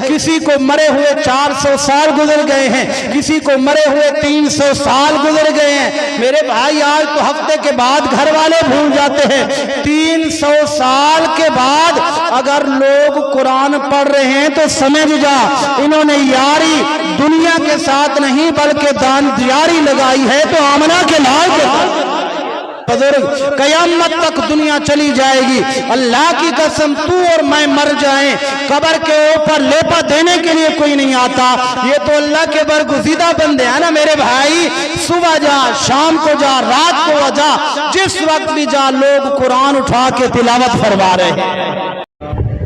کسی کو مرے ہوئے 400 سال گزر گئے ہیں، کسی کو مرے ہوئے 300 سال گزر گئے ہیں۔ میرے بھائی آج تو ہفتے کے بعد گھر والے بھول جاتے ہیں، 300 سال کے بعد اگر لوگ قرآن پڑھ رہے ہیں تو سمجھ جا انہوں نے یاری دنیا کے ساتھ نہیں بلکہ یاری لگائی ہے تو آمنہ کے لال کے ساتھ۔ بزرگ قیامت تک دنیا چلی جائے گی، اللہ کی قسم تو اور میں مر جائیں قبر کے اوپر لیپا دینے کے لیے کوئی نہیں آتا۔ یہ تو اللہ کے برگزیدہ بندے ہیں نا میرے بھائی، صبح جا، شام کو جا، رات کو جا، جس وقت بھی جا لوگ قرآن اٹھا کے تلاوت فرما رہے ہیں۔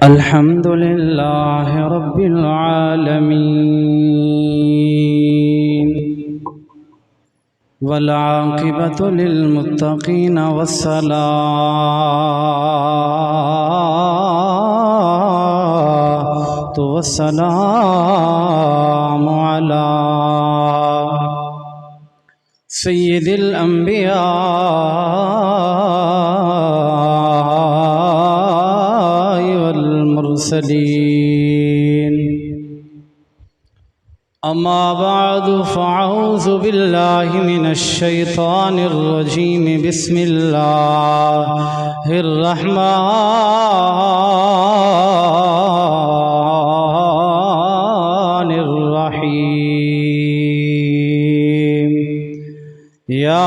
الحمدللہ رب العالمین والعاقبۃ للمتقین والصلاۃ والسلام علی سید الانبیاء والمرسلین اما بعد فاعوذ باللہ من الشیطان الرجیم بسم اللہ الرحمن الرحیم یا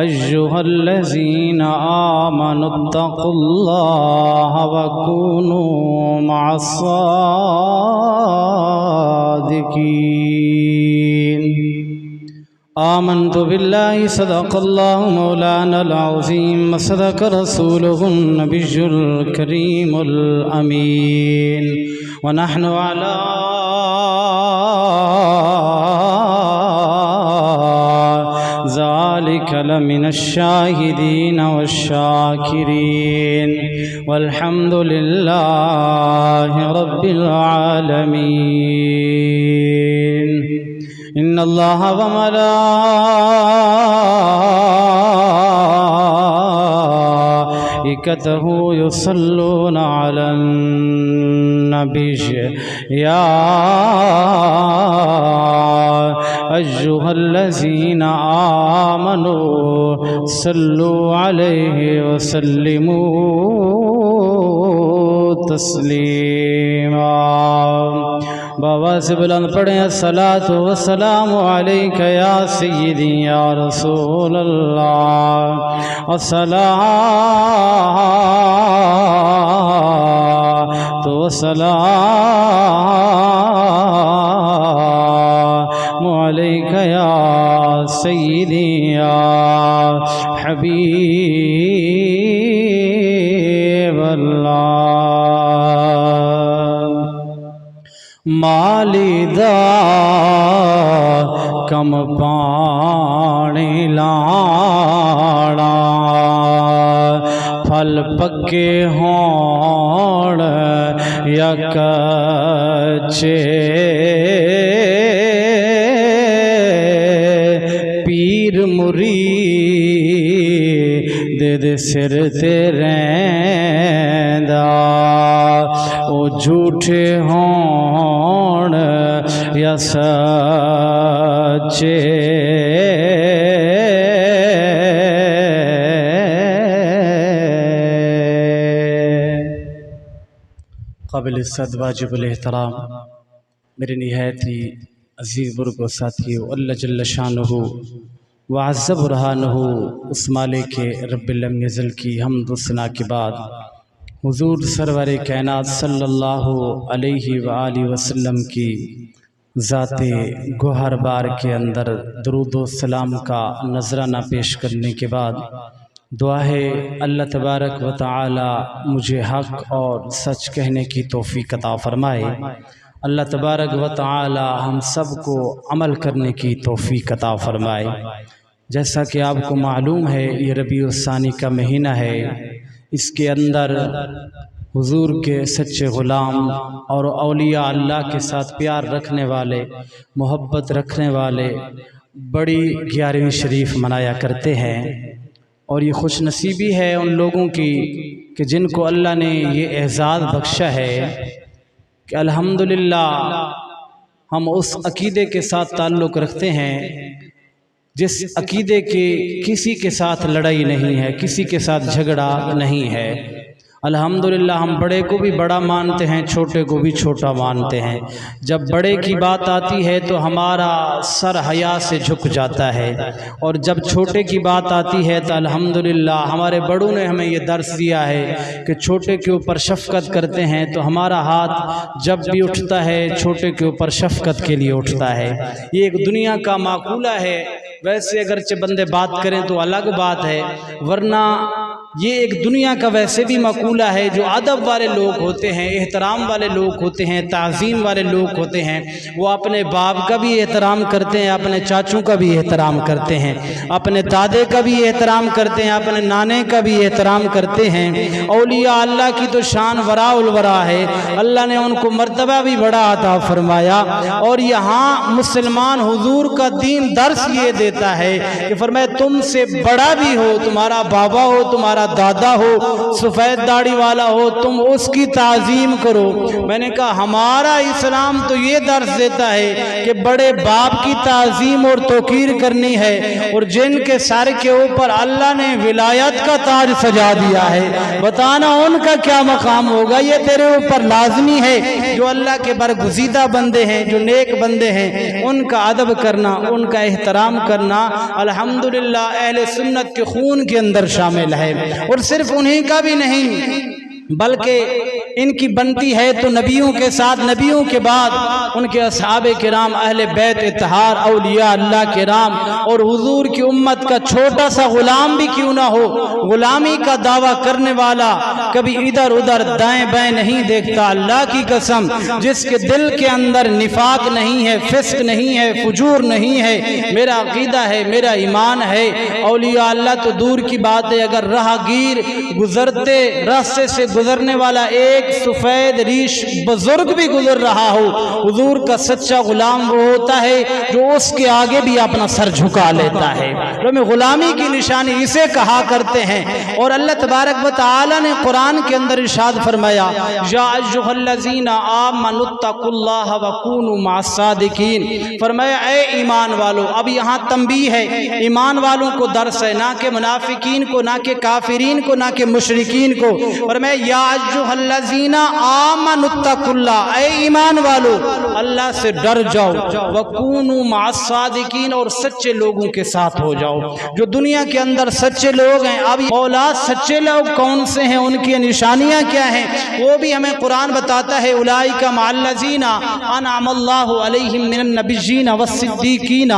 ایھا الذین آمنوا اتقوا اللہ وکونوا مع الصادقین آمنت باللہ صدق اللہ مولانا العظیم وصدق رسولہ النبی الکریم الامین ونحن علی ذلك لمن الشاهدين والشاكرين والحمد لله رب العالمين إن الله وملائكته يصلون على النبي يا أيها الذين آمنوا صلوا عليه وسلموا تسليما بابا سے بلند پڑھیں الصلاۃ والسلام علیک یا سیدی یا رسول اللہ الصلاۃ والسلام علیک یا سیدی یا حبیب اللہ مالی دا کم پانی لاڑا پھل پکے ہون یا کچے پیر مرید دے سر تے رہندا او جھوٹے ہون یا سچے قابل عزت واجب الاحترام میرے نہایت ہی عزیز برگ و ساتھیو، اللہ جل شانہ وعز برہانہ اس مالک رب لم یزل کی حمد و ثنا کے بعد حضور سرور کائنات صلی اللہ علیہ وآلہ وسلم کی ذات گوہر بار کے اندر درود و سلام کا نذرانہ پیش کرنے کے بعد دعا ہے اللہ تبارک و تعالی مجھے حق اور سچ کہنے کی توفیق عطا فرمائے، اللہ تبارک و تعالی ہم سب کو عمل کرنے کی توفیق عطا فرمائے۔ جیسا کہ آپ کو معلوم ہے یہ ربیع الثانی کا مہینہ ہے، اس کے اندر حضور کے سچے غلام اور اولیاء اللہ کے ساتھ پیار رکھنے والے، محبت رکھنے والے بڑی 11ویں شریف منایا کرتے ہیں، اور یہ خوش نصیبی ہے ان لوگوں کی کہ جن کو اللہ نے یہ اعزاز بخشا ہے کہ الحمدللہ ہم اس عقیدے کے ساتھ تعلق رکھتے ہیں جس عقیدے کے کسی کے ساتھ لڑائی نہیں ہے، کسی کے ساتھ جھگڑا نہیں ہے۔ الحمدللہ ہم بڑے کو بھی بڑا مانتے ہیں، چھوٹے کو بھی چھوٹا مانتے ہیں۔ جب بڑے کی بات آتی ہے تو ہمارا سر حیا سے جھک جاتا ہے، اور جب چھوٹے کی بات آتی ہے تو الحمدللہ ہمارے بڑوں نے ہمیں یہ درس دیا ہے کہ چھوٹے کے اوپر شفقت کرتے ہیں تو ہمارا ہاتھ جب بھی اٹھتا ہے چھوٹے کے اوپر شفقت کے لیے اٹھتا ہے۔ یہ ایک دنیا کا معقولہ ہے، ویسے اگرچہ بندے بات کریں تو الگ بات ہے، ورنہ یہ ایک دنیا کا ویسے بھی مقولہ ہے۔ جو ادب والے لوگ ہوتے ہیں، احترام والے لوگ ہوتے ہیں، تعظیم والے لوگ ہوتے ہیں، وہ اپنے باپ کا بھی احترام کرتے ہیں، اپنے چاچوں کا بھی احترام کرتے ہیں، اپنے دادے کا بھی احترام کرتے ہیں، اپنے نانے کا بھی احترام کرتے ہیں۔ اولیاء اللہ کی تو شان وراء الورا ہے، اللہ نے ان کو مرتبہ بھی بڑا عطا فرمایا۔ اور یہاں مسلمان حضور کا دین درس یہ دیتا ہے کہ فرمایا تم سے بڑا بھی ہو، تمہارا بابا ہو، تمہارا دادا ہو، سفید داڑھی والا ہو، تم اس کی تعظیم کرو۔ میں نے کہا ہمارا اسلام تو یہ درس دیتا ہے کہ بڑے باپ کی تعظیم اور توقیر کرنی ہے، اور جن کے سر کے اوپر اللہ نے ولایت کا تاج سجا دیا ہے، بتانا ان کا کیا مقام ہوگا۔ یہ تیرے اوپر لازمی ہے۔ جو اللہ کے برگزیدہ بندے ہیں، جو نیک بندے ہیں، ان کا ادب کرنا، ان کا احترام کرنا الحمدللہ اہل سنت کے خون کے اندر شامل ہے۔ اور صرف انہی کا بھی نہیں بلکہ ان کی بنتی ہے تو نبیوں کے ساتھ، نبیوں کے بعد ان کے اصحاب کرام، اہل بیت اطہار، اولیاء اللہ کرام، اور حضور کی امت کا چھوٹا سا غلام بھی کیوں نہ ہو، غلامی کا دعویٰ کرنے والا کبھی ادھر ادھر دائیں بائیں نہیں دیکھتا۔ اللہ کی قسم، جس کے دل کے اندر نفاق نہیں ہے، فسق نہیں ہے، فجور نہیں ہے، میرا عقیدہ ہے، میرا ایمان ہے، اولیاء اللہ تو دور کی بات ہے، اگر راہگیر گزرتے راستے سے گزرنے والا ایک سفید ریش بزرگ بھی گزر رہا ہو، حضور کا سچا غلام وہ ہوتا ہے جو اس کے آگے بھی اپنا سر جھکا لیتا ہے۔ غلامی کی نشانی اسے کہا کرتے ہیں۔ اور اللہ تبارک و تعالی نے قرآن کے اندر ارشاد فرمایا یا ایھا الذین آمنوا اتقوا اللہ وکونوا مع الصادقین، فرمایا اے ایمان والو۔ اب یہاں تنبیہ ہے، ایمان والوں کو درس ہے، نہ کہ منافقین کو، نہ کہ کافرین کو، نہ کہ مشرکین کو۔ فرمایا یا ایھا الذین آمنوا اتقوا اللہ، اے ایمان والو اللہ سے ڈر جاؤ، وکونوا مع الصادقین، اور سچے لوگوں کے ساتھ ہو جاؤ۔ جو دنیا کے اندر سچے لوگ ہیں، اب مولا سچے لوگ کون سے ہیں، ان کی نشانیاں کیا ہیں، وہ بھی ہمیں قرآن بتاتا ہے۔ اولئک مع الذین انعم اللہ علیہم من النبیین والصدیقین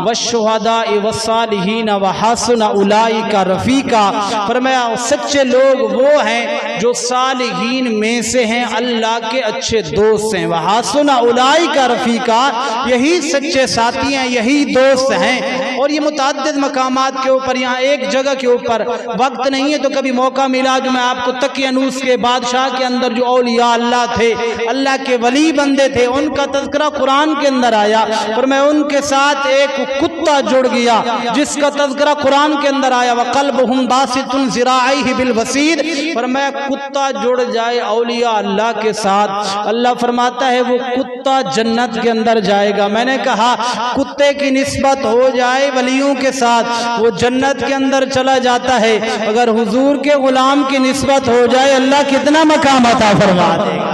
والشہداء والصالحین وحسن اولئک رفیقا۔ فرمایا سچے لوگ وہ ہیں جو صالحین میں سے ہیں، اللہ کے اچھے دوست ہیں۔ وحسن اولئک رفیقا، یہی سچے ساتھی ہیں، یہی دوست ہیں۔ اور یہ متعدد مقامات کے اوپر، یہاں ایک جگہ کے اوپر وقت نہیں ہے تو کبھی موقع ملا جو میں آپ کو تقیانوس کے بادشاہ کے اندر جو اولیاء اللہ تھے، اللہ کے ولی بندے تھے، ان کا تذکرہ قرآن کے اندر آیا، اور میں ان کے ساتھ ایک کتا جڑ گیا جس کا تذکرہ قرآن کے اندر آیا وَقَلْبُهُمْ بَاسِطٌ ذِرَاعَيْهِ بِالْوَسِيدِ۔ فرمایا کتا جڑ جائے اولیاء اللہ کے ساتھ، اللہ فرماتا ہے وہ کتا جنت کے اندر جائے گا۔ میں نے کہا کتے کی نسبت ہو جائے ولیوں کے ساتھ، وہ جنت کے اندر چلا جاتا ہے، اگر حضور کے غلام کی نسبت ہو جائے اللہ کتنا مقام عطا فرما دے گا۔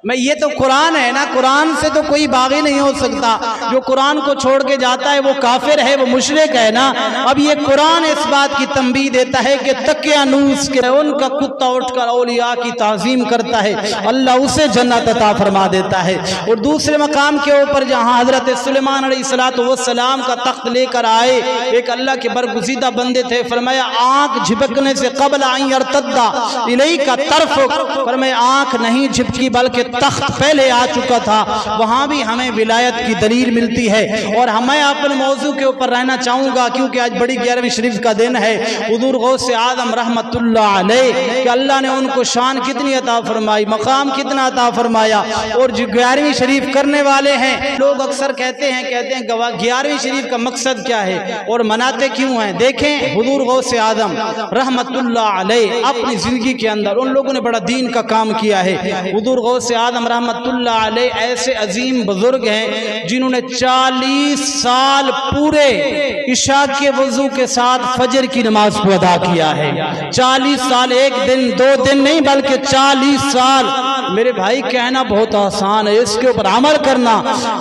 میں یہ تو قرآن ہے نا، قرآن سے تو کوئی باغی نہیں ہو سکتا۔ جو قرآن کو چھوڑ کے جاتا ہے وہ کافر ہے، وہ مشرک ہے نا۔ اب یہ قرآن اس بات کی تنبیہ دیتا ہے کہ تقیانوس کے ان کا کتا اٹھ کر اولیاء کی تعظیم کرتا ہے، اللہ اسے جنت عطا فرما دیتا ہے۔ اور دوسرے مقام کے اوپر جہاں حضرت سلیمان علیہ السلام کا تخت لے کر آئے، ایک اللہ کے برگزیدہ بندے تھے، فرمایا آنکھ جھپکنے سے قبل ان یرتد الیک طرفک، فرمایا آنکھ نہیں جھپکی بلکہ तख्त पहले आ चुका था, वहाँ भी हमें विलायत की दलील मिलती है। और मैं अपने मौजू के ऊपर रहना चाहूँगा क्योंकि आज बड़ी 11वीं शरीफ का दिन है। हुजूर गौस आदम रहमतुल्लाह अलैह कि अल्लाह ने उनको शान कितनी अता फरमाई, मकाम कितना अता फरमाया। और जो 11वीं शरीफ करने वाले हैं, लोग अक्सर कहते हैं 11वीं शरीफ का मकसद क्या है और मनाते क्यों हैं। देखें, हुजूर गौस आदम रहमतुल्लाह अलैह अपनी जिंदगी के अंदर उन लोगों ने बड़ा दीन का काम किया है। हुजूर गौस आदम रहमतुल्लाह अलैह ऐसे अजीम बुजुर्ग हैं जिन्होंने 40 साल पूरे इशा के वजू के साथ फजर की नमाज को अदा किया है। 40 साल, एक दिन दो दिन नहीं बल्कि 40 साल। मेरे भाई कहना बहुत आसान है, इसके ऊपर अमल करना।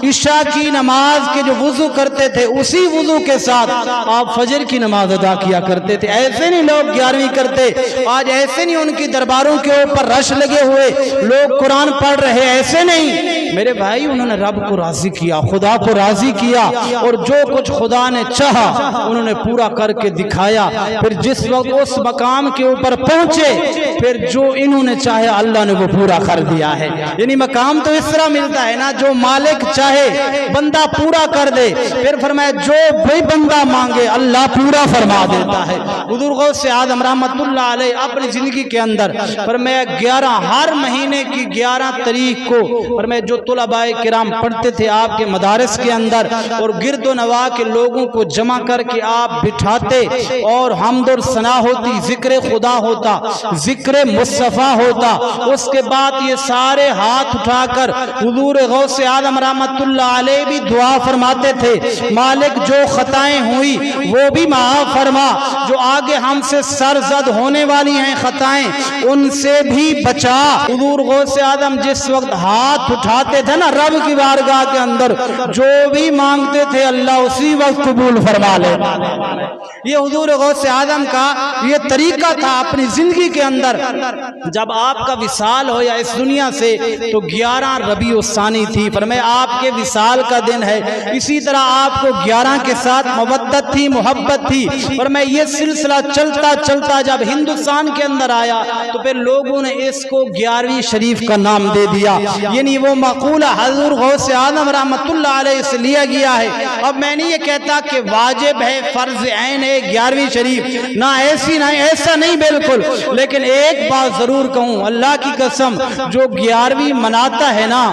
इशा की नमाज के जो वजू करते थे उसी वजू के साथ आप फजर की नमाज अदा किया करते थे। ऐसे नहीं लोग 11वीं करते, आज ऐसे नहीं उनकी दरबारों के ऊपर रश लगे हुए लोग कुरान पढ़ रहे, ऐसे नहीं मेरे भाई। उन्होंने रब को राजी किया, खुदा को राजी किया और जो कुछ खुदा ने चाहा उन्होंने पूरा करके दिखाया। फिर जिस वक्त उस मकाम के ऊपर पहुंचे, फिर जो इन्होंने चाहे अल्लाह ने वो पूरा कर दिया है। यानी मकाम तो इस तरह मिलता है ना, जो मालिक चाहे बंदा पूरा कर दे। फिर फरमाया जो भी बंदा मांगे अल्लाह पूरा फरमा देता है। हुजूर गौस आदम रहमतुल्लाह अलैह अपनी जिंदगी के अंदर फरमाया 11 हर महीने की 11 तारीख को फरमाया जो तुलबाए किराम पढ़ते थे आपके मदारिस के अंदर और गिरदो नवा के लोगों को जमा करके आप बिठाते और हम्द सना होती, जिक्र खुदा होता, जिक्र मुस्तफा होता। उसके बाद ये सारे हाथ उठाकर हुजूर गौस आदम रहमतुल्लाह अलैह भी दुआ फरमाते थे, मालिक जो खताएं हुई वो भी माफ फरमा, जो आगे हमसे सरजद होने वाली हैं खताएं उनसे भी बचा। हुजूर गौस आदम जिस वक्त हाथ उठाते थे ना रब की बारगाह के अंदर, जो भी मांगते थे अल्लाह उसी वक्त कबूल फरमा ले। ये हुजूर गौस आदम का ये तरीका था अपनी जिंदगी के अंदर। जब आपका विसाल हो या इस दुनिया से तो 11 रबीउ सानी थी, फरमाया आपके विसाल का दिन है। इसी तरह आपको 11 के साथ मोहब्बत थी, मोहब्बत थी। फरमाया ये सिलसिला चलता चलता जब हिंदुस्तान के अंदर आया तो फिर लोगों ने इसको 11वीं शरीफ का नाम दे दिया। यानी वो मकूला हुजूर गौस आदम रहमतुल्लाह अलैह से लिया गया है। अब मैं नहीं ये कहता कि वाजिब है, फर्ज ऐन है 11वीं शरीफ, ना ऐसी ना ऐसा नहीं बिल्कुल, लेकिन एक बात जरूर कहूं, अल्लाह की कसम जो 11वीं मनाता है ना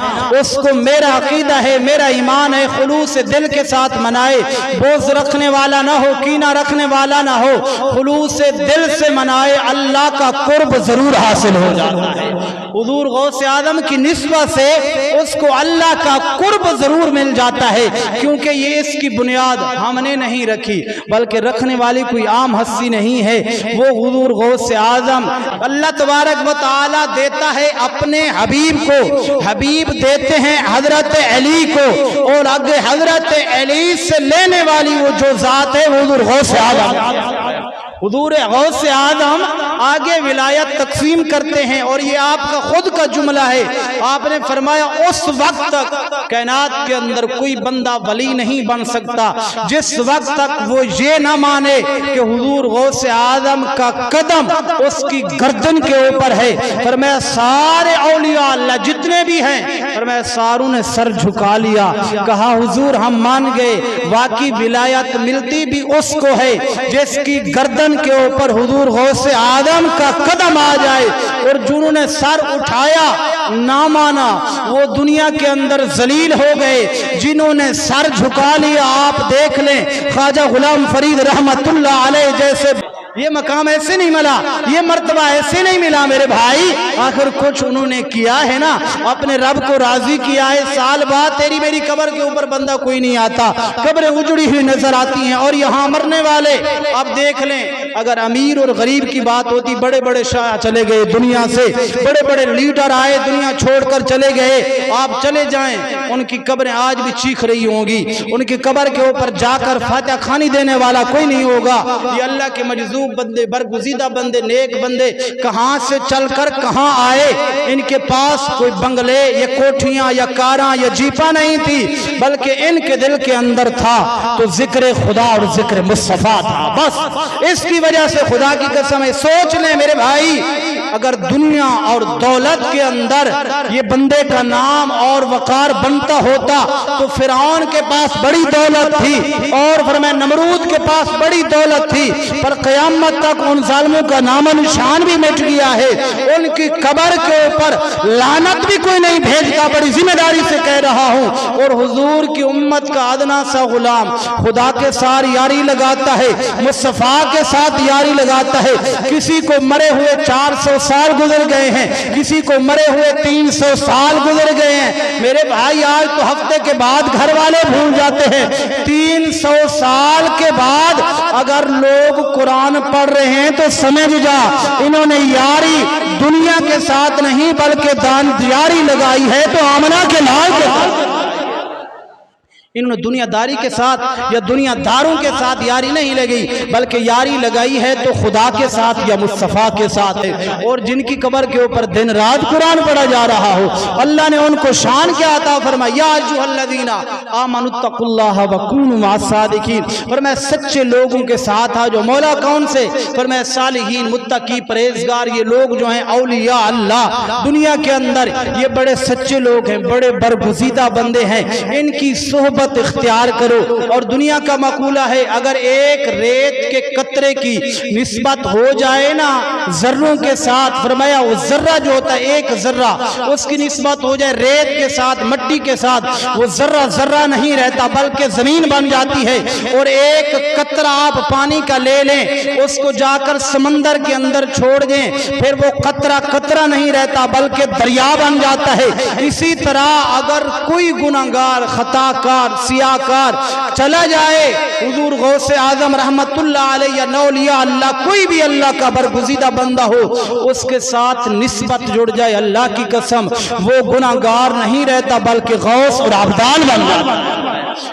उसको मेरा अकीदा है, मेरा ईमान है, खुलूस से दिल के साथ मनाए, बोझ रखने वाला ना हो, कीना रखने वाला ना हो, खुलूस से दिल से मनाए, अल्लाह का कुर्ब जरूर हासिल हो जाता है। हुजूर गौस आदम की निस्बत से उसको अल्लाह का कुर्ब जरूर मिल जाता है, क्योंकि ये इसकी बुनियाद हमने नहीं रखी बल्कि रखने वाली कोई आम हस्ती नहीं है, वो हुजूर गौस आदम। अल्लाह तबारक व तआला देता है अपने हबीब को, हबीब देते हैं हजरत अली को, और आगे हजरत अली से लेने वाली वो जो जात है हुजूर गौस आदम। हुजूर गौस आदम आगे विलायत तकसीम करते हैं और ये आपका खुद का जुमला है। आपने फरमाया उस वक्त तक कायनात के अंदर कोई बंदा वली नहीं बन सकता जिस वक्त तक वो ये ना माने कि हुजूर गौस आदम का कदम उसकी गर्दन के ऊपर है। फरमाया सारे औलिया अल्लाह जितने भी हैं, फरमाया सारों ने सर झुका लिया, कहा हुजूर हम मान गए, वाकई विलायत मिलती भी उसको है जिसकी गर्दन के ऊपर हुजूर गौस आदम का कदम आ जाए। और जिन्होंने सर उठाया ना माना वो दुनिया के अंदर जलील हो गए, जिन्होंने सर झुका लिया आप देख लें ख्वाजा गुलाम फरीद रहमतुल्लाह अलैह जैसे ये मकाम ऐसे नहीं मिला, ये मर्तबा ऐसे नहीं मिला मेरे भाई। आखिर कुछ उन्होंने किया है ना, अपने रब को राजी किया है। साल बाद तेरी मेरी कब्र के ऊपर बंदा कोई नहीं आता, कब्रें उजड़ी हुई नजर आती हैं और यहाँ मरने वाले। अब देख लें अगर अमीर और गरीब की बात होती, बड़े बड़े शाह चले गए दुनिया से, बड़े बड़े लीडर आए दुनिया छोड़कर चले गए, आप चले जाएं उनकी कब्रें आज भी चीख रही होंगी, उनकी कब्र के ऊपर जाकर फातिहा खानी देने वाला कोई नहीं होगा। ये अल्लाह के मजदूर बंदे, बरगुज़ीदा बंदे, नेक बंदे कहां से चलकर कहां आए। इनके पास कोई बंगले या कोठियां या कारां या जीपा नहीं थी, बल्कि इनके दिल के अंदर था तो जिक्र खुदा और जिक्र मुस्तफा था। बस इसकी वजह से खुदा की कसम है, सोच ले मेरे भाई اگر دنیا اور دولت کے اندر یہ بندے کا نام اور وقار بنتا ہوتا تو فرعون کے پاس بڑی دولت تھی اور فرمایا نمرود کے پاس بڑی دولت تھی، پر قیامت تک ان ظالموں کا نام و نشان بھی مٹ گیا ہے، ان کی قبر کے اوپر لعنت بھی کوئی نہیں بھیجتا، بڑی ذمہ داری سے کہہ رہا ہوں۔ اور حضور کی امت کا ادنا سا غلام خدا کے ساتھ یاری لگاتا ہے، مصطفیٰ کے ساتھ یاری لگاتا ہے، کسی کو مرے ہوئے 400 سال گزر گئے ہیں، کسی کو مرے ہوئے 300 سال گزر گئے ہیں، میرے بھائی آج تو ہفتے کے بعد گھر والے بھول جاتے ہیں، 300 سال کے بعد اگر لوگ قرآن پڑھ رہے ہیں تو سمجھ جا انہوں نے یاری دنیا کے ساتھ نہیں بلکہ یاری لگائی ہے تو آمنہ کے لال کے ساتھ، انہوں نے دنیا داری کے ساتھ یا دنیا داروں کے ساتھ یاری نہیں لگی بلکہ یاری لگائی ہے تو خدا کے ساتھ یا مصطفیٰ کے ساتھ ہے۔ اور جن کی قبر کے اوپر دن رات قرآن پڑھا جا رہا ہو اللہ نے ان کو شان کیا عطا فرمایا، یا ایھا الذین آمنوا اتقوا اللہ وکونوا مع الصادقین، فرمایا سچے لوگوں کے ساتھ آ جو مولا کون سے، فرمایا صالحین متقی پرہیزگار، یہ لوگ جو ہیں اولیاء اللہ دنیا کے اندر یہ بڑے سچے لوگ ہیں، بڑے برگزیدہ بندے ہیں، ان کی صحبت اختیار کرو۔ اور دنیا کا مقولہ ہے اگر ایک ریت کے قطرے کی نسبت ہو جائے نا ذروں کے ساتھ، فرمایا وہ ذرہ جو ہوتا ہے ایک ذرہ اس کی نسبت ہو جائے ریت کے ساتھ مٹی کے ساتھ، وہ ذرہ ذرہ نہیں رہتا بلکہ زمین بن جاتی ہے۔ اور ایک قطرہ آپ پانی کا لے لیں اس کو جا کر سمندر کے اندر چھوڑ دیں پھر وہ قطرہ قطرہ نہیں رہتا بلکہ دریا بن جاتا ہے۔ اسی طرح اگر کوئی گناہگار خطا کار سیاہ کار چلا جائے، حضور غوث اعظم رحمت اللہ علیہ یا اولیاء اللہ کوئی بھی اللہ کا برگزیدہ بندہ ہو اس کے ساتھ نسبت جڑ جائے، اللہ کی قسم وہ گناہگار نہیں رہتا بلکہ غوث اور عبدال بن جاتا ہے۔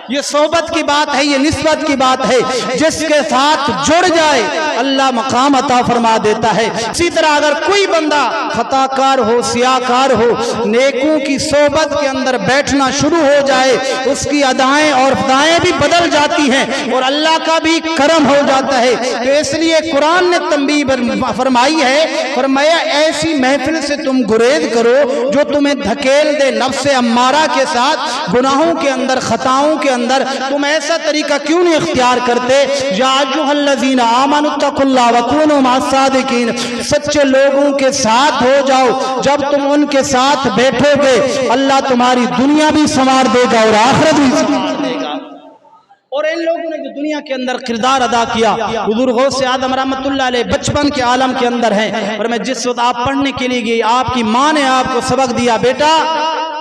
یہ صحبت کی بات ہے، یہ نسبت کی بات ہے، جس کے ساتھ جڑ جائے اللہ مقام عطا فرما دیتا ہے۔ اسی طرح اگر کوئی بندہ خطا کار ہو سیاہ کار ہو نیکوں کی صحبت کے اندر بیٹھنا شروع ہو جائے اس کی ادائیں اور فضائیں بھی بدل جاتی ہیں اور اللہ کا بھی کرم ہو جاتا ہے۔ تو اس لیے قرآن نے تنبیہ فرمائی ہے، فرمایا ایسی محفل سے تم گریز کرو جو تمہیں دھکیل دے نفس امارہ کے ساتھ گناہوں کے اندر خطاؤں کے اندر، تم ایسا طریقہ کیوں نہیں اختیار کرتے؟ یا ایھا الذین آمنوا اتقوا اللہ وکونوا مع الصادقین، سچے لوگوں کے ساتھ ہو جاؤ، جب تم ان کے ساتھ بیٹھو گے اللہ تمہاری دنیا بھی سنوار دے گا اور آخرت بھی سنوار دے گا۔ اور ان لوگوں نے جو دنیا کے اندر کردار ادا کیا، حضور غوث اعظم رحمت اللہ علیہ بچپن کے عالم کے اندر ہیں، اور میں جس وقت آپ پڑھنے کے لیے گئی آپ کی ماں نے آپ کو سبق دیا بیٹا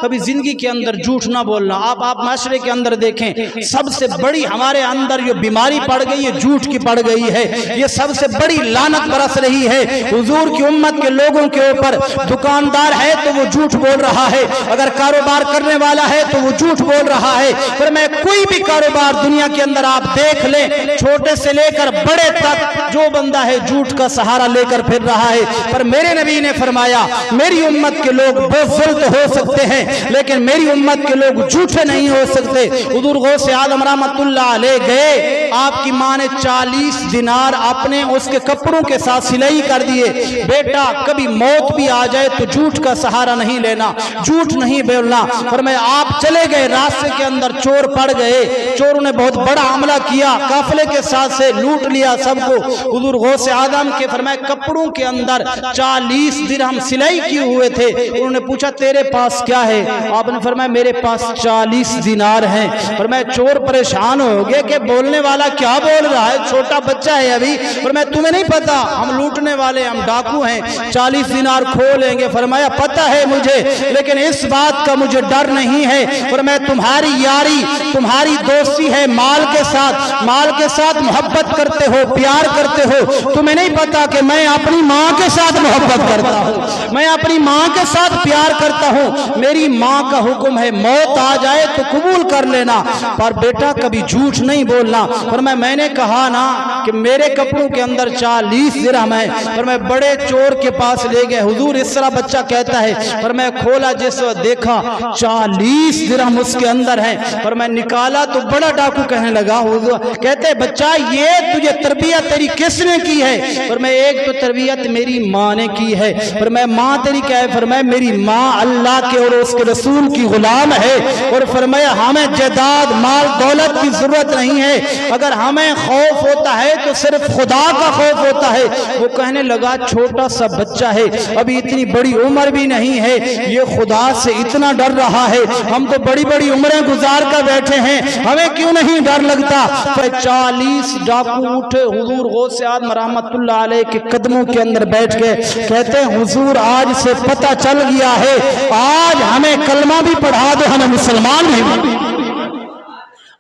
کبھی زندگی کے اندر جھوٹ نہ بولنا۔ آپ معاشرے کے اندر دیکھیں سب سے بڑی ہمارے اندر جو بیماری پڑ گئی ہے جھوٹ کی پڑ گئی ہے، یہ سب سے بڑی لعنت برس رہی ہے حضور کی امت کے لوگوں کے اوپر۔ دکاندار ہے تو وہ جھوٹ بول رہا ہے، اگر کاروبار کرنے والا ہے تو وہ جھوٹ بول رہا ہے، پر میں کوئی بھی کاروبار دنیا کے اندر آپ دیکھ لیں چھوٹے سے لے کر بڑے تک جو بندہ ہے جھوٹ کا سہارا لے کر پھر رہا ہے۔ پر میرے نبی نے فرمایا میری امت کے لوگ بزدل تو ہو سکتے ہیں لیکن میری امت کے لوگ جھوٹے نہیں ہو سکتے۔ حضور غوث اعظم رحمت اللہ علیہ گئے، آپ کی ماں نے 40 دینار اپنے اس کے کپڑوں کے ساتھ سلائی کر دیے، بیٹا کبھی موت بھی آ جائے تو جھوٹ کا سہارا نہیں لینا، جھوٹ نہیں بولنا۔ فرمایا آپ چلے گئے راستے کے اندر چور پڑ گئے، چوروں نے بہت بڑا حملہ کیا، قافلے کے ساتھ سے لوٹ لیا سب کو۔ حضور غوث اعظم کے فرمایا کپڑوں کے اندر 40 درہم سلائی کیے ہوئے تھے، انہوں نے پوچھا تیرے پاس کیا ہے؟ آپ نے فرمایا میرے پاس 40 دینار ہیں۔ فرمایا چور پریشان ہو گئے کہ بولنے والا کیا بول رہا ہے، چھوٹا بچہ ہے ابھی۔ فرمایا تمہیں نہیں پتا ہم لوٹنے والے ہم ڈاکو ہیں، 40 دینار کھو لیں گے۔ فرمایا پتہ ہے مجھے لیکن اس بات کا مجھے ڈر نہیں ہے۔ فرمایا تمہاری یاری تمہاری دوستی ہے مال کے ساتھ محبت کرتے ہو پیار کرتے ہو، تمہیں نہیں پتا کہ میں اپنی ماں کے ساتھ محبت کرتا ہوں، میں अपनी माँ के साथ प्यार करता हूँ, मेरी माँ का हुक्म है मौत आ जाए तो कबूल कर लेना, पर बेटा कभी झूठ नहीं बोलना। फरमाया मैंने कहा ना कि मेरे कपड़ों के अंदर 40 दिरहम है, पर मैं बड़े चोर के पास ले गए। हुजूर इस तरह बच्चा कहता है, पर मैं खोला, जिस देखा 40 दिरहम उसके अंदर है, पर मैं निकाला तो बड़ा डाकू कहने लगा। हुजूर कहते हैं बच्चा ये तुझे तरबियत तेरी किसने की है? पर मैं एक तो तरबियत मेरी माँ ने की है। पर मैं माँ तेरी क्या है? फरमाया मेरी माँ अल्लाह के और उसके रसूल की गुलाम है। और फरमाया हमें जायदाद माल दौलत की जरूरत नहीं है, अगर हमें खौफ होता है तो सिर्फ खुदा का खौफ होता है। वो कहने लगा छोटा सा बच्चा है, अभी इतनी बड़ी उम्र भी नहीं है, ये खुदा से इतना डर रहा है, हम तो बड़ी बड़ी उम्रें गुजार कर बैठे हैं, हमें क्यों नहीं डर लगता? 40 डाकू उठे, हुजूर गौसे आज़म रहमतुल्लाह अलैह के कदमों के अंदर बैठ गए। कहते हैं हुजूर आज से पता चल गया है, आज हमें कलमा भी पढ़ा दो, हमें मुसलमान भी।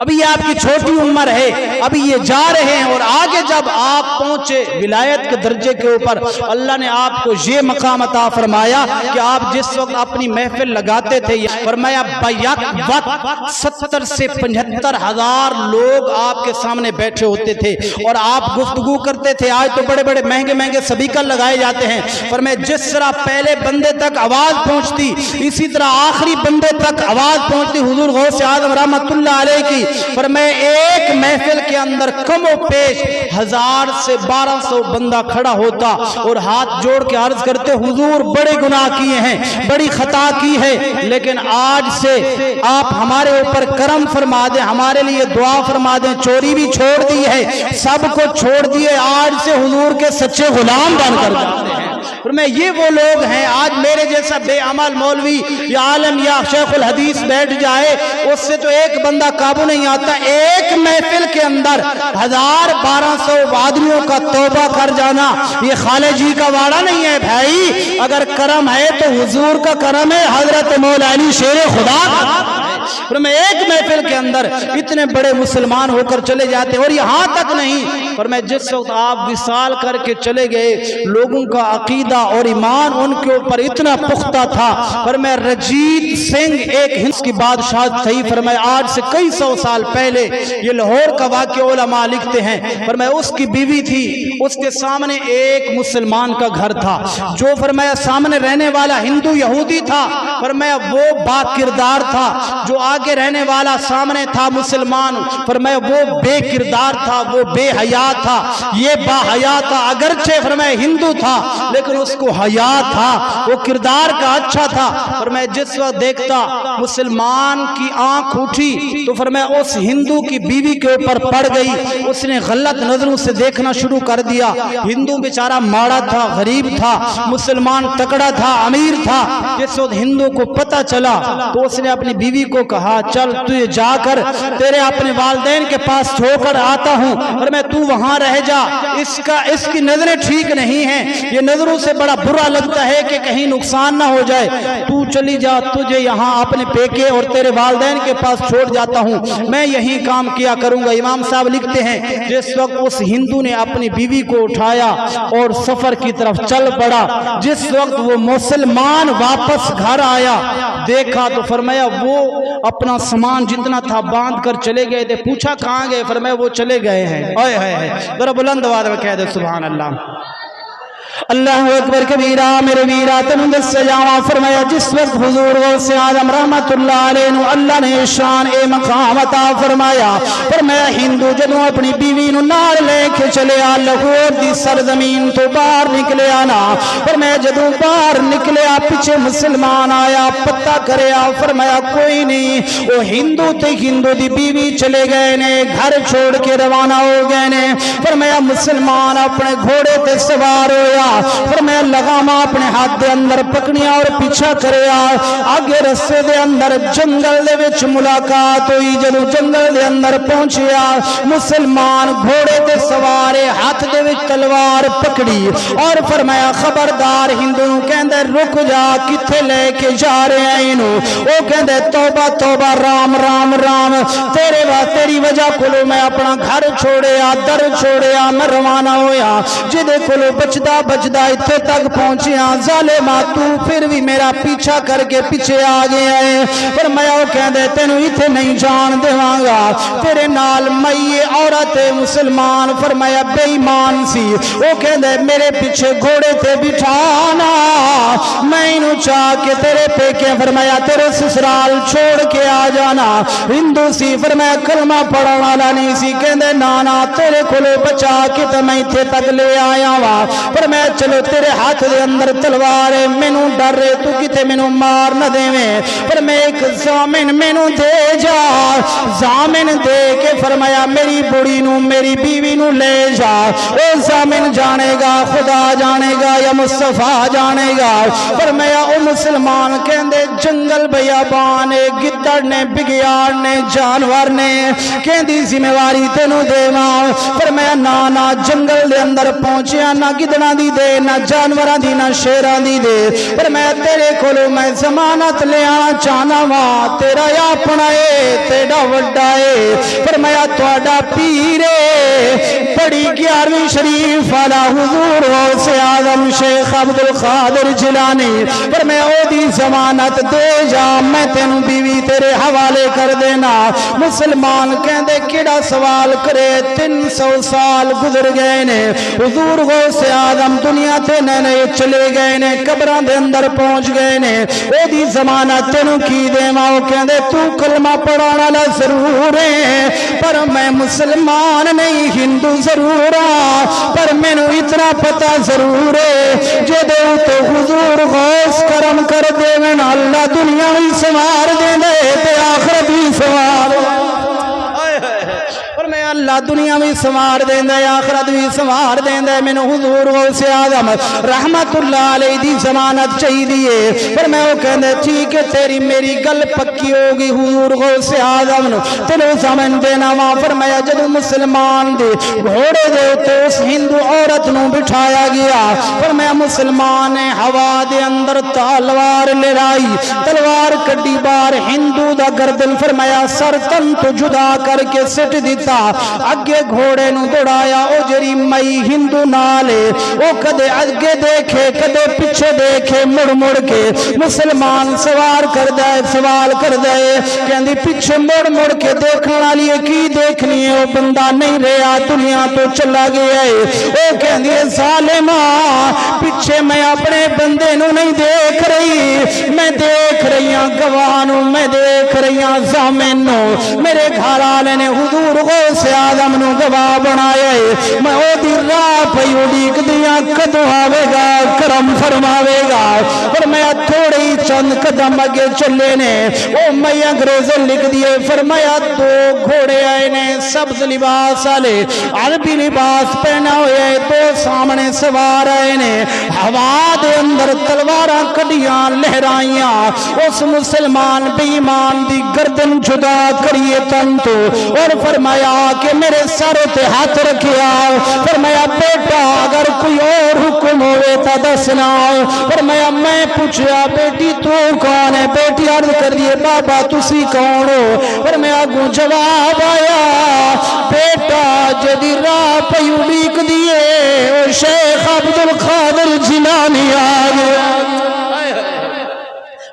अभी ये आपकी छोटी उम्र है, अभी ये जा रहे हैं, और आगे जब आप पहुंचे विलायत के दर्जे के ऊपर, अल्लाह ने आपको ये मकाम अता फरमाया कि आप जिस वक्त अपनी महफिल लगाते थे, फरमाया बैक वक्त 70 से 75 हजार लोग आपके सामने बैठे होते थे और आप गुफ्तगू करते थे। आज तो बड़े बड़े महंगे महंगे स्पीकर लगाए जाते हैं, पर मैं जिस तरह पहले बंदे तक आवाज पहुंचती, इसी तरह आखिरी बंदे तक आवाज पहुंचती हुजूर गौसे आज़म रहमतुल्लाह अलैह की। पर मैं एक महफिल के अंदर कमो पेश 1000 से 1200 बंदा खड़ा होता और हाथ जोड़ के अर्ज करते हुजूर बड़े गुनाह किए हैं, बड़ी खता की है, लेकिन आज से आप हमारे ऊपर करम फरमा दें, हमारे लिए दुआ फरमा दें, चोरी भी छोड़ दी है, सबको छोड़ दिए, आज से हुजूर के सच्चे गुलाम बनकर जाते हैं। और मैं ये वो लोग हैं, आज मेरे जैसा बेअमल मौलवी या आलम या शेखुल हदीस बैठ जाए, उससे तो एक बंदा काबू नहीं आता। एक महफिल के अंदर 1000-1200 आदमियों का तौबा कर जाना, ये खाले जी का वाड़ा नहीं है भाई। अगर करम है तो हुजूर का करम है, हजरत मौला अली शेर खुदा। और मैं एक महफिल के अंदर इतने बड़े मुसलमान होकर चले जाते, और यहां तक नहीं, पर मैं जिस वक्त आप विसाल करके चले गए, लोगों का अकीदा और ईमान उनके ऊपर इतना पुख्ता था। पर मैं रजीत सिंह एक हिंद की बादशाह थी, फरमाया आज से कई 100 साल पहले, ये लाहौर का वाक़या उलमा लिखते हैं, पर मैं उसकी बीवी थी, उसके सामने एक मुसलमान का घर था, जो फरमाया सामने रहने वाला हिंदू यहूदी था, फरमाया वो बाकिरदार था, जो आगे रहने वाला सामने था मुसलमान, फरमाया वो बेकिरदार था, वो बेहया था, ये बाहया था। अगरचे फरमाया हिंदू था लेकिन उसको हया था, वो किरदार का अच्छा था। फरमाया जिस वक्त देखता मुसलमान की आंख उठी तो फरमाया उस हिंदू की बीवी के ऊपर पड़ गई, उसने गलत नजरों से देखना शुरू कर दिया। हिंदू बेचारा माड़ा था, गरीब था, मुसलमान तकड़ा था, अमीर था। जिस वक्त हिंदू को पता चला तो उसने अपनी बीवी को कहा चल तुझे जाकर तेरे अपने वालिदैन के पास छोड़कर आता हूं, और मैं तू वहां रह जा, इसकी नजरें ठीक नहीं है, ये नजरों से बड़ा बुरा लगता है कि कहीं नुकसान ना हो जाए, तू चली जा, तुझे यहाँ अपने पेके और तेरे वालिदैन के पास छोड़ जाता हूँ, मैं यही काम किया करूंगा। इमाम साहब लिखते हैं जिस वक्त उस हिंदू ने अपनी बीवी को उठाया और सफर की तरफ चल पड़ा, जिस वक्त वो मुसलमान वापस घर आया, देखा तो फरमाया वो अपना सामान जितना था बांध कर चले गए थे। पूछा कहाँ गए? फरमाया वो चले गए हैं। ओए है जरा बुलंद आवाज में कह दे सुभान अल्लाह, अल्लाह अकबर कबीरा। मेरे वीरा तनुद सजावा। फरमाया जिस वक्त हुजूर गौसे आज़म रहमतुल्लाह अलैह नु अल्लाह ने शान ए मकाम अता फरमाया, फरमाया हिंदू जदों अपनी बीवी नु नाल लेके चले आ लाहौर दी सरजमीन तो बाहर निकले आना, फरमाया जदों बाहर निकले आ पीछे मुसलमान आया, पता करे आ, फरमाया कोई नहीं, वो हिंदू ते हिंदू दी बीवी चले गए ने, घर छोड़ के रवाना हो गए ने। फरमाया मुसलमान अपने घोड़े ते सवार होया, फरमाया लगामा अपने हाथ दे अंदर पकड़िया और पीछा करे आगे रस्ते दे अंदर जंगल दे विच मुलाकात हुई। जदों जंगल दे अंदर पहुंचिया मुसलमान घोड़े ते सवार हाथ दे विच तलवार पकड़ी और फरमाया खबरदार हिंदू नूं कहंदे रुक जा, किथे लेके जा रहे हैं इनू? ओ कहंदे तौबा तौबा राम राम राम, तेरी वजह कोलों मैं अपना घर छोड़िया, दर छोड़िया, मैं रवाना होया, जिदे कोलों बचदा بچدا اتھے تک پہنچیا ظالما تو پھر بھی میرا پیچھا کر کے پیچھے آ گیا ہے فرمایا وہ کہندے تینوں اتھے نہیں جان دیواں گا تیرے نال مئی عورت مسلمان فرمایا بے ایمان سی وہ کہندے میرے پیچھے گھوڑے تے بٹھانا میں انہوں چاہ کے تیرے پہ کے فرمایا تیرے سسرال چھوڑ کے آ جانا ہندو سی فرمایا کلمہ پڑھا والا نہیں سی کہندے نانا تیرے کھلے بچا کے تو میں تھے تک لے آیا وا فرمایا چلو تیرے ہاتھ دے اندر تلوار ہے مینوں ڈر رہے تو کتے مینوں مار نہ دے میں فرمایا ایک ضامن مینوں دے جا ضامن دے کے فرمایا میری بڑی نو میری بیوی نو لے جا اے ضامن جانے گا خدا جانے گا یا مصطفیٰ جانے گا فرمایا او مسلمان کہندے جنگل بیابان گدڑ نے بگیار نے جانور نے کہندی ذمہ واری تینوں دیواں فرمایا نا جنگل دے اندر پہنچیا نہ گدڑاں دی دے نہ جانوراں دی نہ شیراں دی دے فرمایا تیرے کولوں میں ضمانت لے آنا چاہنا وا تیرا یا اپنا اے تیرا وڈا اے فرمایا تہاڈا پیر پڑھی 11ویں شریف والا حضور غوث اعظم شیخ عبد القادر جیلانی فرمایا او دی ضمانت دے جا میں تینوں بیوی تیرے حوالے کر دینا مسلمان کہندے کیڑا سوال کرے 300 سال گزر گئے نے حضور غوث اعظم دنیا تے نئے چلے گئے نے قبراں دے اندر پہنچ گئے نے او دی ضمانت تینوں کی دیواں او کہندے تو کلمہ پڑھانا والا ضرور ہے پر میں مسلمان نہیں ہندو ضرور ہاں پر مینوں اتنا پتہ ضرور ہے جے دے تے حضور غوث کرم کر دیون اللہ دنیا وی سوار دیندے تے آخرت وی سوار اور میں اللہ دنیا بھی سوار دیندہ آخرت بھی سوار دیندہ میں حضور غوث اعظم رحمت اللہ علیہ دی ضمانت چاہی دیئے پر میں وہ کہندے ٹھیک ہے تیری میری گل پکی ہوگی حضور غوث اعظم تینوں زمن دینا وہاں فرمایا جدو مسلمان دے گھوڑے دے تو اس ہندو عورت نو بٹھایا گیا فرمایا مسلمان ہوا دے اندر تلوار لڑائی تلوار کڈی بار ہندو دا گردن فرمایا سر تن تو جدا کر کے سٹ دیتا اگے گھوڑے نو دوڑایا او جری مئی ہندو نالے او کدے اگے دیکھے کدے پیچھے دیکھے مڑ مڑ کے مسلمان سوار کر دائے سوال کر دائے کہندی پیچھے مڑ کے دیکھنے والی کی دیکھنی ہے او بندہ نہیں رہا دنیا تو چلا گیا ہے او کہندی ظالمہ پیچھے میں اپنے بندے نو نہیں دیکھ رہی میں دیکھ رہی ہوں گوانوں میں دیکھ رہی ہوں ضامن نو میرے گھر والے نے حضور غوث اعظم نو گواہ بنایا ہے میں او دی راہ پہ اڑیک دیا کدو آوے گا کرم فرماوے گا فرمایا تھوڑے ہی چند قدم اگے چلے نے او میں انگریزوں لکھ دیے فرمایا 2 گھوڑے آئے نے سبز لباس والے عربی لباس پہنا ہوئے 2 سامنے سوار آئے نے ہوا دے اندر تلواراں کڈیاں لہرائیاں اس مسلمان بے ایمان دی گردن جدا کریے تن تو اور فرمایا کہ میرے سر تے ہاتھ رکھیا فرمایا بیٹا اگر کوئی اور حکم ہوئے تا دسنا فرمایا میں پوچھیا بیٹی تو کون ہے بیٹی عرض کر دیے بابا تسی کون ہو فرمایا گو جواب آیا بیٹا جدی راہ پہ اڑیک دیے او شیخ عبد القادر جیلانی آگیا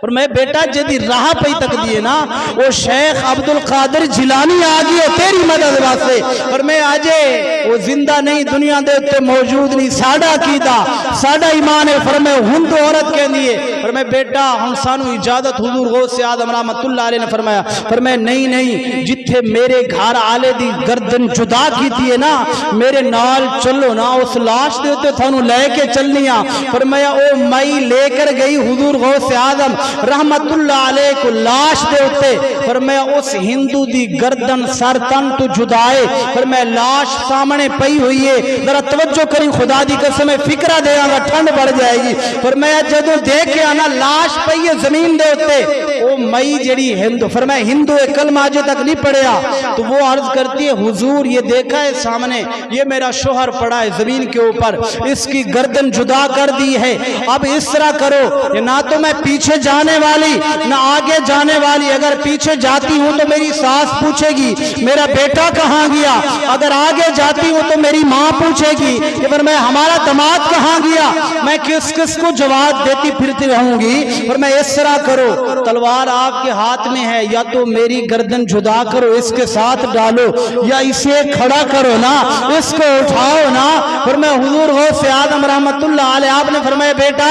اور میں بیٹا جدی راہ پہ تک دیئے نا وہ شیخ عبد القادر جیلانی آگئی ہے تیری مدد واسطے اور میں آجے وہ زندہ نہیں دنیا دے تے موجود نہیں ساڑا کیتا ساڑا ایمان ہے فرمائے ہند عورت کے لیے فرمائے بیٹا ہم سانو اجازت حضور غوث اعظم رحمت اللہ علیہ نے فرمایا فرمائے نہیں جتھے میرے گھر آلے دی گردن جدا کیتی ہے نا میرے نال چلو نا اس لاش دے ہوتے تھانو لے کے چلنیا فرمایا او مائی لے کر گئی حضور غوث اعظم رحمت اللہ علیہ کو لاش دے ہوتے فرمایا اس ہندو دی گردن سر تن تو جدائے فرمایا لاش سامنے پئی ہوئی ہے ذرا توجہ کریں خدا دی قسم فکرہ دے آگا ٹھنڈ بڑھ جائے گی فرمایا جدو دیکھے آنا लाश पई है जमीन दे उत्ते ओ मई जड़ी हिंदू फरमाया हिंदू एक कलमा अजे तक नहीं पढ़िया तो वो अर्ज करती है हुजूर ये देखा है सामने ये मेरा शोहर पड़ा है जमीन के ऊपर इसकी गर्दन जुदा कर दी है अब इस तरह करो ना तो मैं पीछे जाने वाली ना आगे जाने वाली अगर पीछे जाती हूँ तो मेरी सास पूछेगी मेरा बेटा कहाँ गया अगर आगे जाती हूँ तो मेरी माँ पूछेगी कि पर मैं हमारा दामाद कहाँ गया मैं किस किस को जवाब देती फिरती रहूंगी और मैं इस तरह करो तलवार आपके हाथ में है या तो मेरी गर्दन जुदा करो इसके साथ डालो या इसे खड़ा करो ना इसको उठाओ ना और मैं हुजूर गौसे आदम रहमतुल्लाह अलैह आपने फरमाया बेटा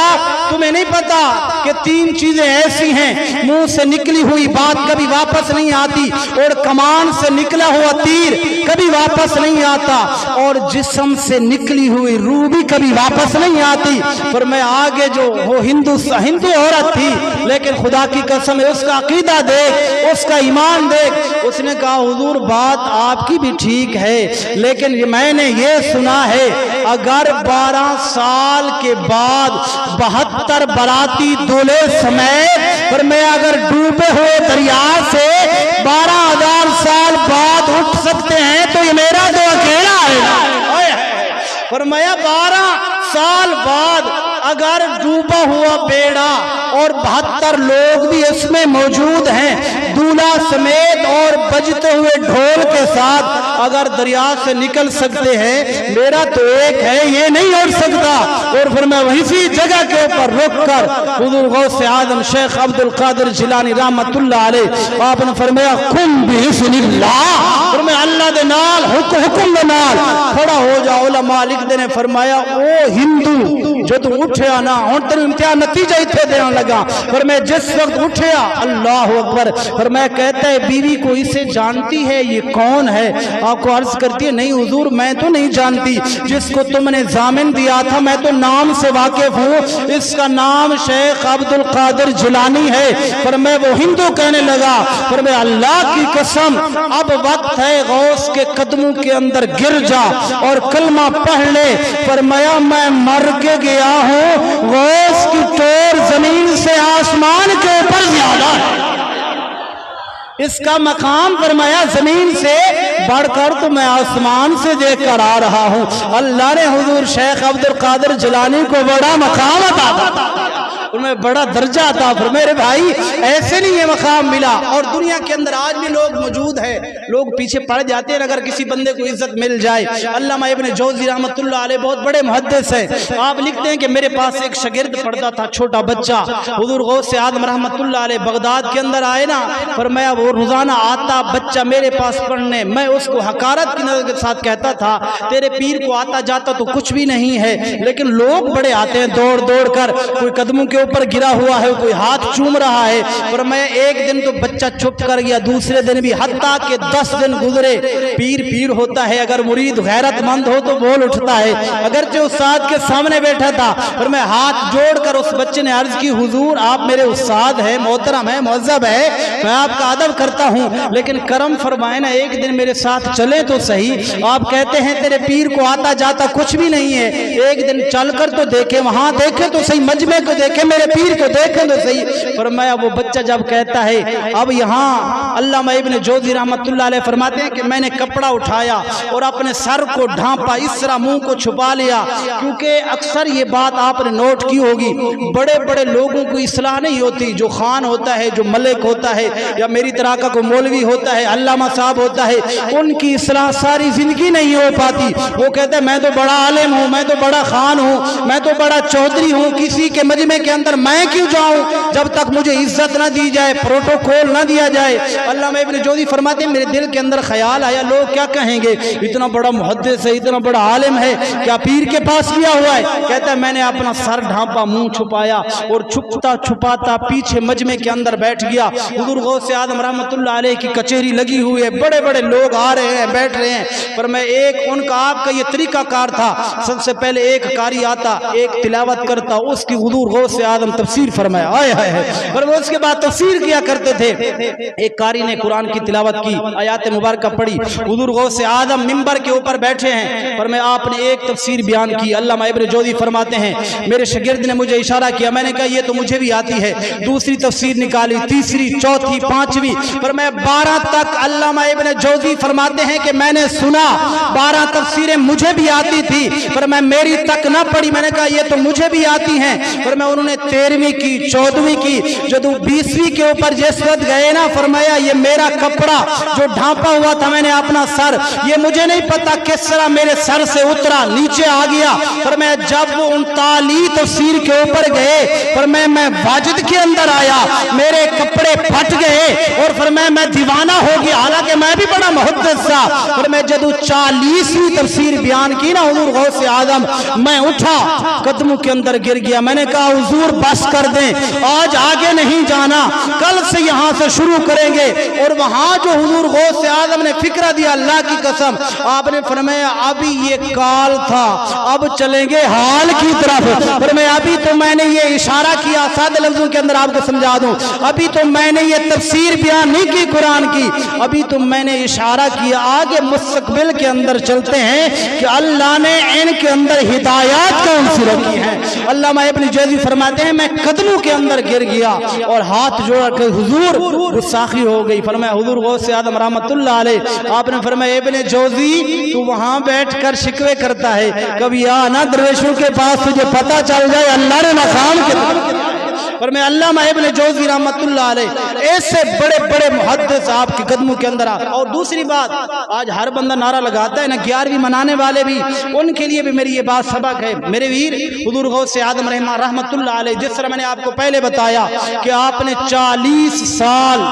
तुम्हें नहीं पता कि तीन चीजें ऐसी हैं मुंह से निकली हुई बात कभी वापस नहीं आती और कमान से निकला हुआ तीर कभी वापस नहीं आता और जिस्म से निकली हुई रूह भी कभी वापस नहीं आती पर मैं आगे जो वो हिंदू औरत थी लेकिन खुदा की कसम है उसका अकीदा देख उसका ईमान देख उसने कहा हुजूर बात आपकी भी ठीक है लेकिन मैंने ये सुना है अगर 12 साल के बाद 72 बराती दूल्हे समेत पर मैं अगर डूबे हुए दरिया से 12,000 साल बाद उठ सकते हैं तो ये मेरा तो अकेला है फरमाया 12 साल बाद अगर डूबा हुआ बेड़ा और 72 लोग भी इसमें मौजूद हैं दूल्हा समेत और बजते हुए ढोल के साथ अगर दरिया से निकल सकते हैं मेरा तो एक है ये नहीं उठ सकता और फिर मैं वहीं सी जगह के ऊपर रुक कर हुजूर गौसे आदम शेख अब्दुल कादिर जिलानी रहमतुल्लाह अलैह आपने फरमाया कुम बिइज़्निल्लाह और मैं अल्लाह दे नाल हुक्म दे नाल खड़ा हो जा उलमा लिखदे ने फरमाया ओ हिंदू जो तू उठया ना हुण तेरे इम्तिहान नतीजा इत्थे देण लगा पर मैं जिस वक्त उठया अल्लाह अकबर पर मैं कहता है बीवी को इसे जानती है ये कौन है आपको अर्ज करती है नहीं हुजूर मैं तो नहीं जानती जिसको तुमने जामिन दिया था मैं तो नाम से वाकिफ हूँ इसका नाम शेख अब्दुल कादिर जिलानी है पर मैं वो हिंदू कहने लगा पर मैं अल्लाह की कसम अब वक्त है गौस के कदमों के अंदर गिर जा और कलमा पढ़ ले फरमाया मैं मर के गया हूँ गौस की टोर जमीन से आसमान के ऊपर ज्यादा है इसका मकाम फरमाया जमीन से बढ़कर तो मैं आसमान से देख कर आ रहा हूँ अल्लाह ने हुजूर शेख अब्दुल कादिर जिलानी को बड़ा मकाम अता उनमें बड़ा दर्जा था फिर मेरे भाई ऐसे नहीं ये मकाम मिला और दुनिया के अंदर आज भी लोग मौजूद है लोग पीछे पड़ जाते हैं अगर किसी बंदे को इज्जत मिल जाए अल्लामा इब्न जौज़ी रहमतुल्लाह अलैह बहुत बड़े मुहद्दिस हैं आप लिखते हैं कि मेरे पास एक शागिर्द पढ़ता था छोटा बच्चा हुजूर गौसे आदम रहमतुल्लाह अलैह बगदाद के अंदर आए ना फरमाया वो रोजाना आता बच्चा मेरे पास पढ़ने मैं उसको हकारत की नजर के साथ कहता था तेरे पीर को आता जाता तो कुछ भी नहीं है लेकिन लोग बड़े आते हैं दौड़ दौड़ कर कोई कदमों के ऊपर गिरा हुआ है कोई हाथ चूम रहा है पर मैं एक दिन तो बच्चा चुप कर गया दूसरे दिन भी हत्ता के 10 दिन गुजरे पीर पीर होता है अगर मुरीद गैरतमंद हो तो बोल उठता है अगर जो उस्ताद के सामने बैठा था और मैं हाथ जोड़कर उस बच्चे ने अर्ज की हुजूर आप मेरे उस्ताद हैं मोहतरम है मुअज़्ज़ब है मैं आपका अदब करता हूँ लेकिन करम फरमाए ना एक दिन मेरे साथ चले तो सही आप कहते हैं तेरे पीर को आता जाता कुछ भी नहीं है एक दिन चलकर तो देखे वहां देखे तो सही मजमे को देखे मेरे पीर को देखें तो सही फरमाया वो बच्चा जब कहता है अब यहाँ अल्लामा इब्न जौज़ी रहमतुल्लाह अलैह फरमाते हैं कि मैंने कपड़ा उठाया और अपने सर को ढांपा इस तरह मुंह को छुपा लिया क्योंकि अक्सर ये बात आपने नोट की होगी बड़े बड़े लोगों को इस्लाह नहीं होती जो खान होता है जो मलिक होता है या मेरी तरह का कोई मौलवी होता है अल्लामा साहब होता है उनकी इस्लाह सारी जिंदगी नहीं हो पाती वो कहते हैं मैं तो बड़ा आलिम हूँ मैं तो बड़ा खान हूँ मैं तो बड़ा चौधरी हूँ किसी के मजमे के अंदर मैं क्यों जाऊं जब तक मुझे इज्जत ना दी जाए प्रोटोकॉल ना दिया जाए अल्लामा इब्न जौज़ी फरमाते हैं मेरे दिल के अंदर ख्याल आया लोग क्या कहेंगे इतना बड़ा मुहद्दिस है इतना बड़ा आलिम है क्या पीर के पास किया हुआ है कहता है मैंने अपना सर ढांपा मुंह छुपाया और छुपता छुपाता पीछे मजमे के अंदर बैठ गया हुजूर गौस आदम रहमतुल्लाह अलैह की कचहरी लगी हुई है, बड़े बड़े लोग आ रहे हैं, बैठ रहे हैं। पर मैं एक उनका आपका ये तरीकाकार था, सबसे पहले एक कारी आता, एक तिलावत करता, उसकी हुजूर गौस आदम तफसीर फरमाया, आए हाय है। और वो उसके बाद तफसीर किया करते थे। एक कारी ने कुरान की तिलावत की, आयात मुबारक पढ़ी, हुजूर गौस आदम मिंबर के ऊपर बैठे हैं, पर मैं आपने एक तफसीर बयान की। अल्लामा इब्न जौज़ी फरमाते हैं मेरे शागिर्द ने मुझे इशारा किया, मैंने कहा ये तो मुझे भी आती है, दूसरी तफसीर निकाली, तीसरी, चौथी, पांचवी, पर मैं 12 तक अल्लामा इब्न जौज़ी फरमाते हैं कि मैंने सुना 12 तफसीरें मुझे भी आती थी, पर मैं मेरी तक ना पढ़ी। मैंने कहा ये तो मुझे भी आती हैं, पर मैं उन्होंने 13वीं की, 14वीं की, जब 20वीं के ऊपर जिस वक्त गए ना, फरमाया ये मेरा कपड़ा जो ढांपा हुआ था मैंने अपना सर, ये मुझे नहीं पता किस तरह मेरे सर से उतरा, नीचे आ गया। पर मैं जब 39 तफसीर के ऊपर गए, पर मैं वाजिद के अंदर आया, मेरे कपड़े फट गए और फिर मैं दीवाना हो गया, हालांकि मैं भी बड़ा मुहद्दिस था। पर मैं जब 40वीं तफसीर बयान की ना हुजूर गौस आदम, मैं उठा, कदमों के अंदर गिर गया। मैंने कहा हुजूर बस कर दें, आज आगे नहीं जाना, कल से यहां से शुरू करेंगे। और वहां जो हुजूर गौस आदम ने फिक्रा दिया, अल्लाह की कसम, आपने फरमाया अभी ये काल था, अब चलेंगे हाल की तरफ। पर मैं अभी तो मैंने ये इशारा किया, सादे लफ्जों के अंदर आपको समझा दूं, अभी तो मैंने ये तफसीर बयान नहीं की कुरान की, अभी तो मैंने इशारा किया, आगे मुस्तकबिल के अंदर चलते हैं कि अल्लाह ने इनके अंदर हिदायत कौन सी रखी है। अल्लामा इब्न जौज़ी फरमाते हैं मैं कदमों के अंदर गिर गया और हाथ जोड़ कर हुजूर गुस्साखी हो गई। फरमाया हुजूर गौस आदम रहमतुल्लाह अलैह, आपने फरमाया इब्न जौज़ी तू वहां बैठकर शिकवे करता है, कभी आ ना दरवेशों के पास, तुझे पता चल जाए अल्लाह ने मकाम के। पर मैं अल्लामा इब्न जौज़ी रहमतुल्लाह अलैह ऐसे बड़े बड़े मुहद्दिस आपके कदमों के अंदर। और दूसरी बात, आज हर बंदा नारा लगाता है ना, 11वीं मनाने वाले भी, उनके लिए भी मेरी ये बात सबक है। मेरे वीर हुजूर गौस आदम रहमतुल्लाह अलैह, जिस तरह मैंने आपको पहले बताया कि आपने 40 साल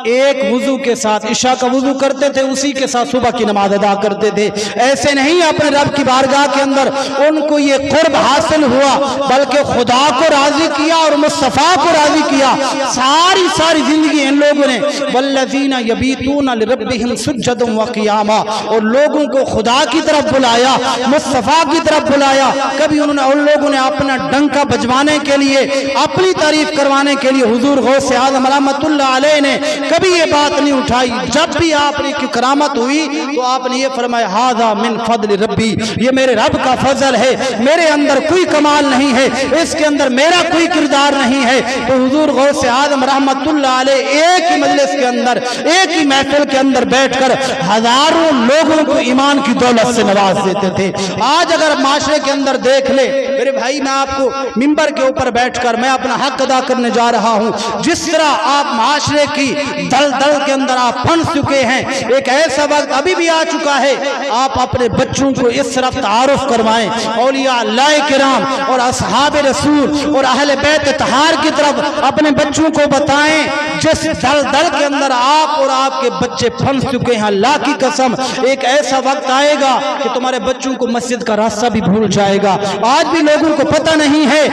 एक वुजू के साथ इशा का वुजू करते थे, उसी के साथ सुबह की नमाज अदा करते थे। ऐसे नहीं अपने रब की बारगाह के अंदर उनको ये कुर्ब हासिल हुआ, बल्कि खुदा को राजी किया और मुस्तफा को राजी किया। सारी सारी जिंदगी इन लोगों ने वल्लज़ीना यबीतूना लिरब्बिहिम सुज्जदन व क़ियामा, और लोगों को खुदा की तरफ बुलाया, मुस्तफा की तरफ बुलाया। कभी उन्होंने उन लोगों ने अपना डंका बजवाने के लिए, अपनी तारीफ करवाने के लिए हुजूर गौस आदम रहमतुल्लाह अलैह ने कभी ये बात नहीं उठाई। जब भी आपने की करामत हुई तो आपने ये फरमाया हादा मिन फضل रब्बी, ये मेरे रब का फजल है, मेरे अंदर कोई कमाल नहीं है, इसके अंदर मेरा कोई किरदार नहीं है। तो हुजूर गौस आदम रहमतुल्लाह अलैह एक ही मजलिस के अंदर, एक ही महफिल के अंदर बैठकर हजारों लोगों को ईमान की दौलत से नवाज देते थे। आज अगर माशरे के अंदर देख ले मेरे भाई, मैं आपको मिंबर के ऊपर बैठकर मैं अपना हक अदा करने जा रहा हूं, जिस तरह आप माशरे की दल के अंदर आप फंस चुके हैं, एक ऐसा वक्त अभी भी आ चुका है, आप अपने बच्चों को इस तरफ तारुफ करवाएं, औलिया अल्लाह किराम और असहाब रसूल और अहले बैत तहार की तरफ अपने बच्चों को बताएं। जिस दल के अंदर आप और आपके बच्चे फंस चुके हैं, अल्लाह की कसम एक ऐसा वक्त आएगा कि तुम्हारे बच्चों को मस्जिद का रास्ता भी भूल जाएगा। आज भी लोगों को पता नहीं है,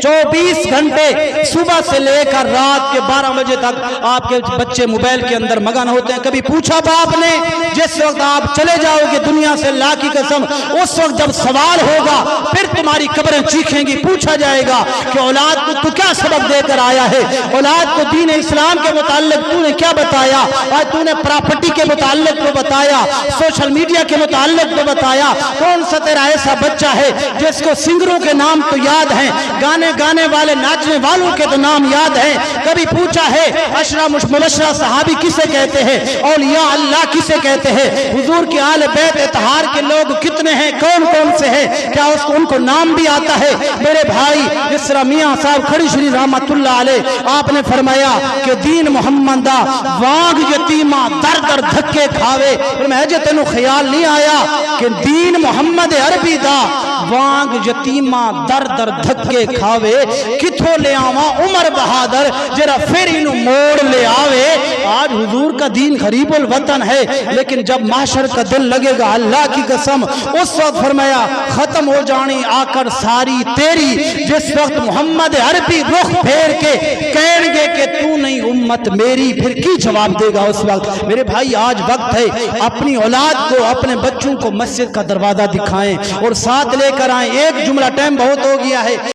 24 घंटे सुबह से लेकर रात के 12 बजे तक आपके बच्चे मोबाइल के अंदर मगन होते हैं। कभी पूछा बाप ने, जिस वक्त आप चले जाओगे दुनिया से, अल्लाह की कसम उस वक्त जब सवाल होगा, फिर तुम्हारी कब्रें चीखेंगी, पूछा जाएगा कि औलाद को तू क्या सबक देकर आया है, औलाद को दीन इस्लाम के मुताल्लिक तूने क्या बताया, और तूने प्रॉपर्टी के मुताल्लिक तो बताया, सोशल मीडिया के मुताल्लिक तो बताया। कौन सा तेरा ऐसा बच्चा है जिसको सिंगरों के नाम तो याद हैं, गाने गाने वाले नाचने वालों के तो नाम याद हैं? कभी पूछा है अशरा मुबशरा सहाबी किसे कहते हैं, औलिया अल्लाह किसे कहते हैं, हुजूर के आले बैत इत्तहार के लोग कितने हैं, कौन कौन से हैं, क्या उसको उनको नाम भी आता है? मेरे भाई, जिस तरह मियां साहब खड़ी श्री रहमतुल्लाह अलैह आपने फरमाया कि दीन मोहम्मद दा वांग यतीमा दर दर धक्के खावे, फरमाया जे तेनू ख्याल नहीं आया कि दीन मोहम्मद अरबी दा वांग यतीमा दर दर धक्के खावे, किथों ले आवा उमर बहादुर जरा फिर इनू मोड़ ले आवे। आज हुजूर का दीन गरीबुल वतन है, लेकिन जब माशर का दिन लगेगा, अल्लाह की कसम उस वक्त फरमाया खत्म हो जानी आकर सारी तेरी, जिस वक्त मोहम्मद अरबी रुख फेर के कहेंगे कि तू नहीं امت میری پھر کی جواب دے گا اس وقت؟ میرے بھائی آج وقت ہے اپنی اولاد کو اپنے بچوں کو مسجد کا دروازہ دکھائیں اور ساتھ لے کر آئیں. ایک جملہ، ٹائم بہت ہو گیا ہے.